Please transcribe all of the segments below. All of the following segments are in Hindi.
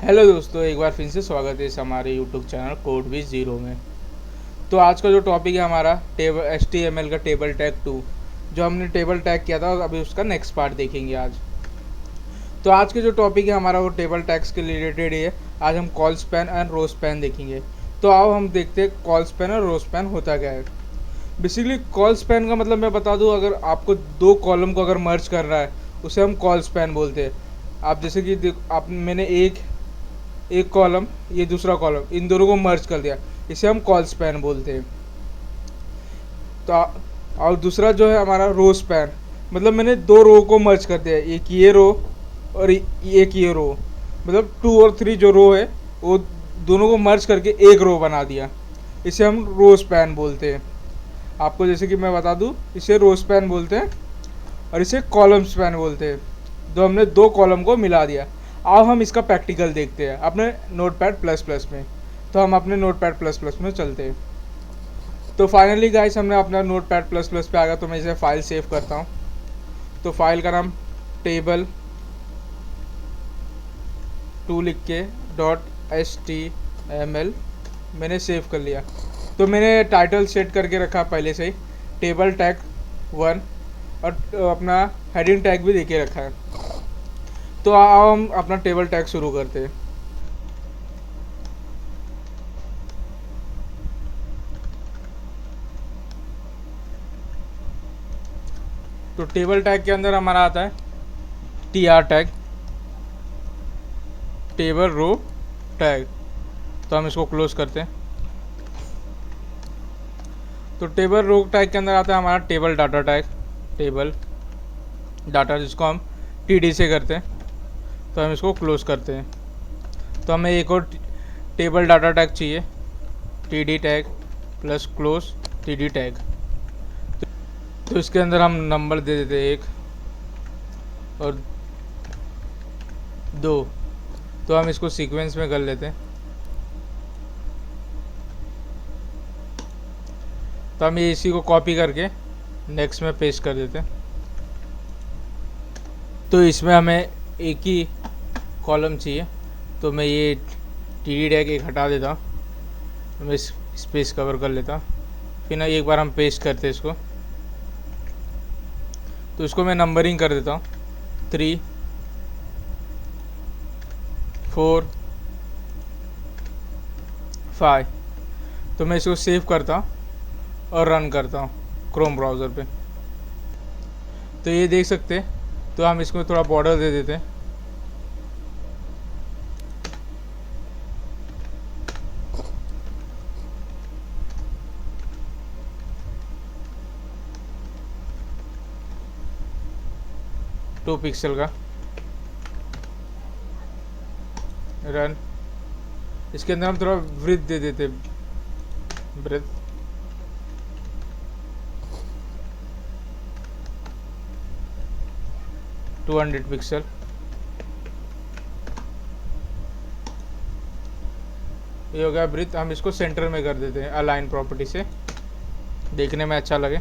हेलो दोस्तों, एक बार फिर से स्वागत है इस हमारे YouTube channel code wiz zero में। तो आज का जो टॉपिक है हमारा टेबल HTML का टेबल टैग 2, जो हमने टेबल टैग किया था अभी उसका नेक्स्ट पार्ट देखेंगे आज। तो आज के जो टॉपिक है हमारा वो टेबल टैग्स के रिलेटेड ही है। आज हम col span and row span देखेंगे। तो आओ हम देखते हैं कॉल स्पैन और रो स्पैन होता क्या है। बेसिकली कॉल स्पैन का मतलब मैं बता दूं, अगर आपको दो कॉलम को अगर मर्ज करना है उसे हम कॉल स्पैन बोलते हैं। आप जैसे कि आप मैंने एक एक कॉलम, ये दूसरा कॉलम, इन दोनों को मर्ज कर दिया, इसे हम कॉल स्पैन बोलते हैं। तो और दूसरा जो है हमारा रो स्पैन, मतलब मैंने दो रो को मर्ज कर दिया, एक ये रो और एक ये रो, मतलब 2 और 3 जो रो है वो दोनों को मर्ज करके एक रो बना दिया, इसे हम रो स्पैन बोलते हैं। आपको जैसे कि मैं बता दूं, इसे रो स्पैन बोलते हैं और इसे कॉलम स्पैन बोलते हैं। तो हमने दो कॉलम को मिला दिया। अब हम इसका प्रैक्टिकल देखते हैं अपने नोटपैड प्लस प्लस में। तो हम अपने नोटपैड प्लस प्लस में चलते हैं। तो फाइनली गाइस, हमने अपना नोटपैड प्लस प्लस पे आ गया। तो मैं इसे फाइल सेव करता हूँ। तो फाइल का नाम टेबल 2 लिख के .html मैंने सेव कर लिया। तो मैंने टाइटल सेट करके रखा पहले से ही, टेबल टैग 1, और अपना हेडिंग टैग भी देके रखा है। तो आओ हम अपना टेबल टैग शुरू करते हैं। तो टेबल टैग के अंदर हमारा आता है TR tag, table row tag. तो हम इसको क्लोज करते हैं। तो टेबल रो टैग के अंदर आता है हमारा table data tag, table data, जिसको हम TD से करते हैं। तो हम इसको क्लोज करते हैं। तो हमें एक और टेबल डाटा टैग चाहिए, TD tag plus close TD tag. तो इसके अंदर हम नंबर दे देते हैं 1 और 2। तो हम इसको सीक्वेंस में कर लेते हैं। तो हम ये इसी को कॉपी करके नेक्स्ट में पेस्ट कर देते हैं। तो इसमें हमें एक ही कॉलम चाहिए। तो मैं ये TD टैग एक हटा देता हूँ। तो मैं स्पेस कवर कर लेता हूँ। फिर ना एक बार हम पेस्ट करते हैं इसको। तो इसको मैं नंबरिंग कर देता हूँ, 3, 4, 5। तो मैं इसको सेव करता हूँ और रन करता हूँ क्रोम ब्राउज़र पे। तो ये देख सकते हैं। तो हम इसमें थोड़ा बॉर्डर दे देते हैं। टू पिक्सल का, रन। इसके अंदर हम थोड़ा ब्रेथ दे देते, ब्रेथ, टू 200 पिक्सल। ये हो गया ब्रेथ। हम इसको सेंटर में कर देते हैं अलाइन प्रॉपर्टी से, देखने में अच्छा लगे।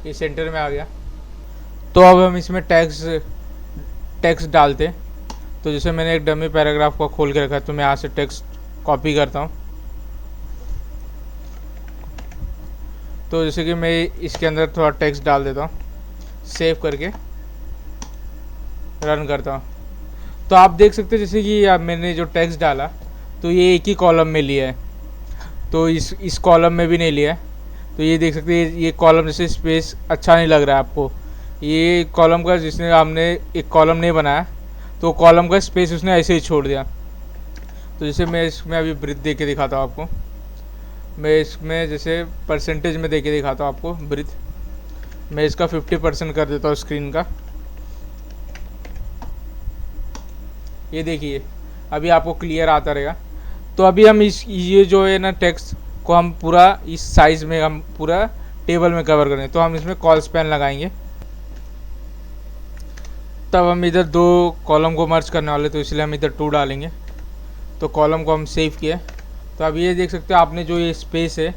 ये सेंटर में आ गया। तो अब हम इसमें टेक्स्ट डालते हैं। तो जैसे मैंने एक डमी पैराग्राफ को खोल के रखा है, तो मैं यहाँ से टेक्स्ट कॉपी करता हूँ। तो जैसे कि मैं इसके अंदर थोड़ा टेक्स्ट डाल देता हूँ, सेव करके रन करता हूँ। तो आप देख सकते हैं जैसे कि मैंने जो टेक्स्ट डाला तो ये एक ही कॉलम में लिया है, तो इस कॉलम में भी नहीं लिया है। तो ये देख सकते हैं, ये कॉलम जैसे स्पेस अच्छा नहीं लग रहा है आपको। ये कॉलम का, जिसने हमने एक कॉलम नहीं बनाया तो कॉलम का स्पेस उसने ऐसे ही छोड़ दिया। तो जैसे मैं इसमें अभी ब्रीथ दे के दिखाता हूँ आपको। मैं इसमें जैसे परसेंटेज में दे के दिखाता हूँ आपको ब्रीथ। मैं इसका 50% कर देता हूँ स्क्रीन का। ये देखिए, अभी आपको क्लियर आता रहेगा। तो अभी हम ये जो है ना टेक्स्ट को हम पूरा इस साइज़ में हम पूरा टेबल में कवर करें। तो हम इसमें कॉल स्पैन लगाएंगे। तब हम इधर दो कॉलम को मर्ज करने वाले, तो इसलिए हम इधर 2 डालेंगे। तो कॉलम को हम सेव किए। तो अब ये देख सकते हो आपने जो ये स्पेस है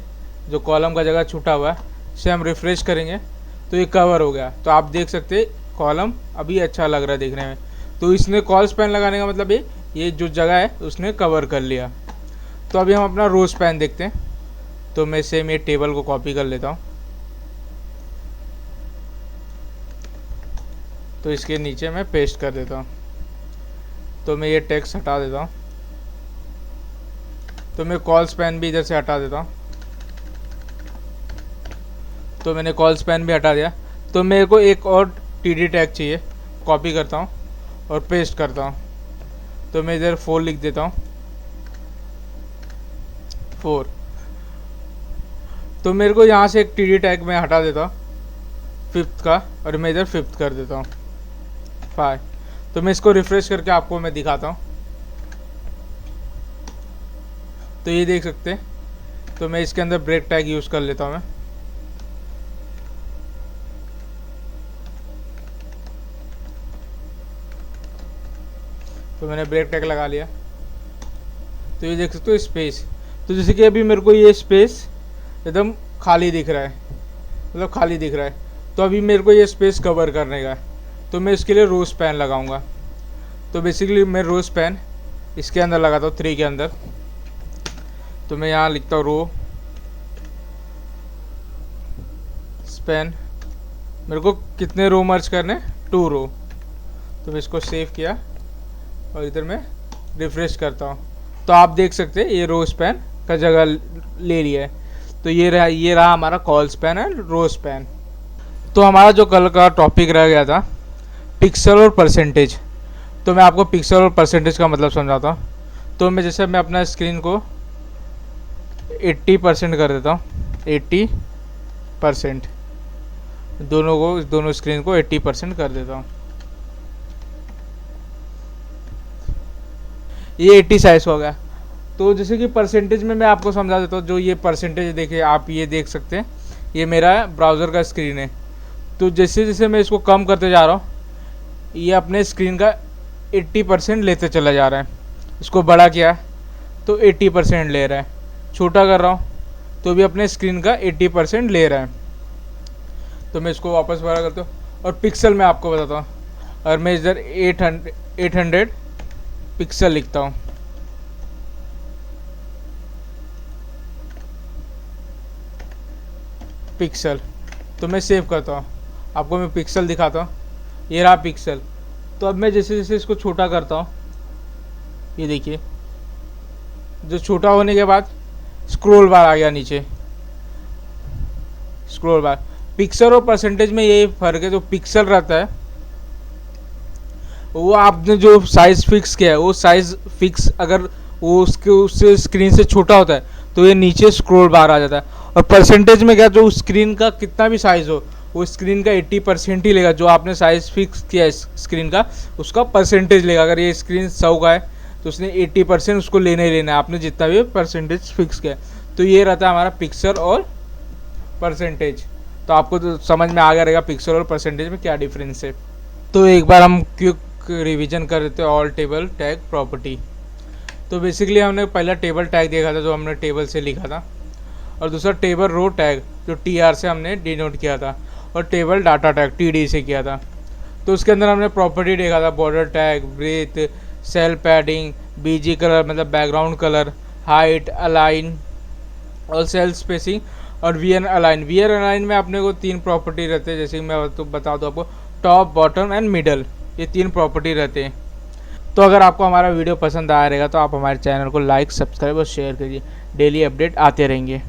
जो कॉलम का जगह छूटा हुआ है, इसे हम रिफ्रेश करेंगे तो ये कवर हो गया। तो आप देख सकते कॉलम अभी अच्छा लग रहा है देखने में। तो इसने कॉल स्पैन लगाने का मतलब ये जो जगह है उसने कवर कर लिया। तो अभी हम अपना रो स्पैन देखते हैं। तो मैं सेम ये टेबल को कॉपी कर लेता हूँ, तो इसके नीचे मैं पेस्ट कर देता हूँ। तो मैं ये टेक्स्ट हटा देता हूँ। तो मैं कॉल स्पैन भी इधर से हटा देता हूँ। तो मैंने कॉल स्पैन भी हटा दिया। तो मेरे को एक और टीडी टैग चाहिए, कॉपी करता हूँ और पेस्ट करता हूँ। तो मैं इधर 4 लिख देता हूँ, 4। तो मेरे को यहाँ से एक टीडी टैग मैं हटा देता हूँ 5th का, और मैं इधर 5th कर देता हूँ 5। तो मैं इसको रिफ्रेश करके आपको मैं दिखाता हूँ। तो ये देख सकते हैं। तो मैं इसके अंदर ब्रेक टैग यूज़ कर लेता हूँ मैं। तो मैंने ब्रेक टैग लगा लिया। तो ये देख सकते हो स्पेस। तो जैसे कि अभी मेरे को ये स्पेस एकदम खाली दिख रहा है, मतलब खाली दिख रहा है। तो अभी मेरे को ये स्पेस कवर करने का है, तो मैं इसके लिए रो स्पैन लगाऊंगा। तो बेसिकली मैं रो स्पैन इसके अंदर लगाता हूँ 3 के अंदर। तो मैं यहाँ लिखता हूँ रो स्पैन। मेरे को कितने रो मर्ज करने, 2 रो। तो मैं इसको सेव किया और इधर मैं रिफ्रेश करता हूँ। तो आप देख सकते हैं ये रो स्पैन का जगह ले लिया है। तो ये रहा हमारा col span and row span. तो हमारा जो कल का टॉपिक रह गया था पिक्सल और परसेंटेज। तो मैं आपको पिक्सल और परसेंटेज का मतलब समझाता हूँ। तो मैं जैसे मैं अपना स्क्रीन को 80% कर देता हूँ, 80%, दोनों स्क्रीन को 80% कर देता हूँ। ये 80 साइज हो गया। तो जैसे कि परसेंटेज में मैं आपको समझा देता हूँ। जो ये परसेंटेज देखिए, आप ये देख सकते हैं, ये मेरा ब्राउज़र का स्क्रीन है। तो जैसे जैसे मैं इसको कम करते जा रहा हूँ, ये अपने स्क्रीन का 80% लेते चला जा रहा है। इसको बड़ा किया तो 80% ले रहा है, छोटा कर रहा हूँ तो भी अपने स्क्रीन का 80% ले रहा है। तो मैं इसको वापस बड़ा करता हूँ। और पिक्सल में आपको बताता हूँ, और मैं इधर 800 पिक्सल लिखता हूँ। पिक्सल। तो मैं सेव करता हूँ, आपको मैं पिक्सल दिखाता हूँ। ये रहा पिक्सल। तो अब मैं जैसे जैसे इसको छोटा करता हूँ, ये देखिए, जो छोटा होने के बाद स्क्रॉल बार आ गया नीचे, स्क्रॉल बार। पिक्सल और परसेंटेज में यही फ़र्क है। जो पिक्सल रहता है वो आपने जो साइज़ फिक्स किया है, वो साइज़ फिक्स अगर वो उससे स्क्रीन से छोटा होता है तो ये नीचे स्क्रॉल बार आ जाता है। और परसेंटेज में क्या, जो स्क्रीन का कितना भी साइज़ हो वो स्क्रीन का 80% ही लेगा। जो आपने साइज़ फिक्स किया है स्क्रीन का, उसका परसेंटेज लेगा। अगर ये स्क्रीन 100 का है तो उसने 80% उसको लेना ही लेना है, आपने जितना भी परसेंटेज फिक्स किया है। तो ये रहता है हमारा पिक्सल और परसेंटेज। तो आपको तो समझ में आ गया रहेगा पिक्सल और परसेंटेज में क्या डिफरेंस है। तो एक बार हम क्विक रिवीजन कर देते हैं ऑल टेबल टैग प्रॉपर्टी। तो बेसिकली हमने पहला टेबल टैग देखा था जो हमने टेबल से लिखा था, और दूसरा टेबल रो टैग जो TR से हमने डिनोट किया था, और टेबल डाटा टैग TD से किया था। तो उसके अंदर हमने प्रॉपर्टी देखा था, border tag, breadth, cell padding, BG colour मतलब बैकग्राउंड कलर, हाइट, अलाइन और सेल स्पेसिंग, और VN अलाइन। VN अलाइन में अपने को 3 प्रॉपर्टी रहते हैं, जैसे कि मैं तो बता दूँ आपको, टॉप, बॉटम एंड मिडल, ये 3 प्रॉपर्टी रहते हैं। तो अगर आपको हमारा वीडियो पसंद आया रहेगा तो आप हमारे चैनल को लाइक, सब्सक्राइब और शेयर करिए। डेली अपडेट आते रहेंगे।